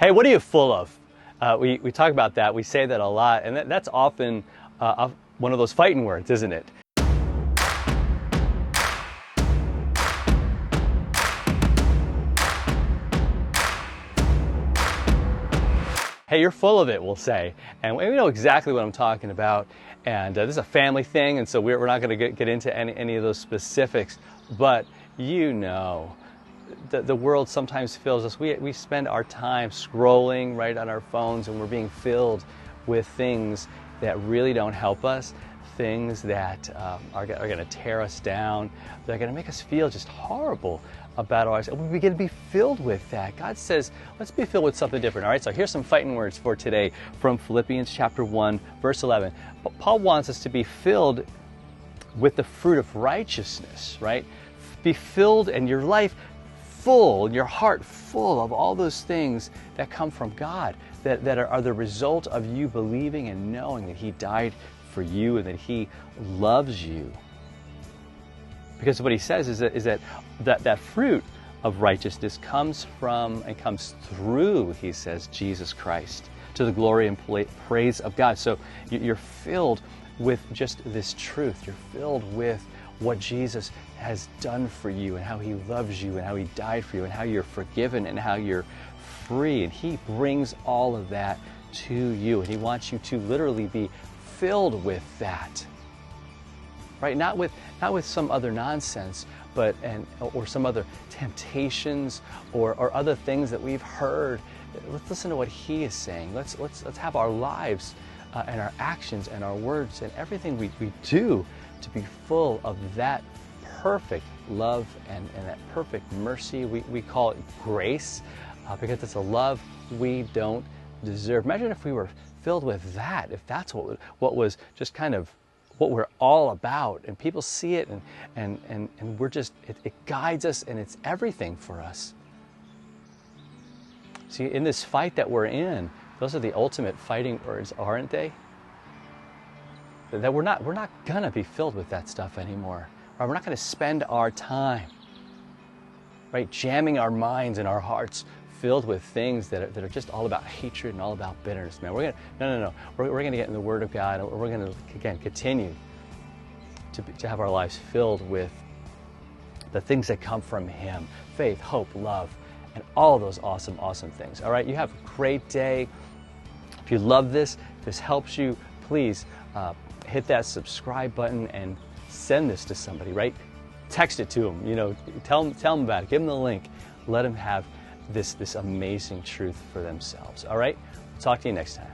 Hey, what are you full of? We talk about that. We say that a lot, and that's often one of those fighting words, isn't it? Hey, you're full of it, we'll say. And we know exactly what I'm talking about. And this is a family thing, and so we're not going to get into any of those specifics. But you know, the world sometimes fills us. We spend our time scrolling right on our phones, and we're being filled with things that really don't help us, things that are going to tear us down. They're going to make us feel just horrible about our lives. And we begin to be filled with that. God says, let's be filled with something different. All right, so here's some fighting words for today from Philippians chapter 1, verse 11. Paul wants us to be filled with the fruit of righteousness, right? Be filled and your life full, your heart full of all those things that come from God, that are the result of you believing and knowing that He died for you and that He loves you. Because what he says is that fruit of righteousness comes from and comes through, he says, Jesus Christ, to the glory and praise of God. So you're filled with just this truth. You're filled with what Jesus has done for you and how He loves you and how He died for you and how you're forgiven and how you're free. And He brings all of that to you. And He wants you to literally be filled with that. Right? Not with some other nonsense, or some other temptations or other things that we've heard. Let's listen to what He is saying. Let's have our lives and our actions and our words and everything we do to be full of that perfect love and that perfect mercy. We call it grace because it's a love we don't deserve. Imagine if we were filled with that, if that's what was just kind of what we're all about, and people see it and we're just, it guides us and it's everything for us. See, in this fight that we're in, those are the ultimate fighting words, aren't they? That we're not gonna be filled with that stuff anymore. Or we're not gonna spend our time, right, jamming our minds and our hearts filled with things that are just all about hatred and all about bitterness, man. We're gonna get in the Word of God, and we're gonna again continue to have our lives filled with the things that come from Him: faith, hope, love, and all those awesome things. All right, you have a great day. If you love this, if this helps you, please hit that subscribe button and send this to somebody. Right, text it to them. You know, tell them about it. Give them the link. Let them have this amazing truth for themselves. All right? Talk to you next time.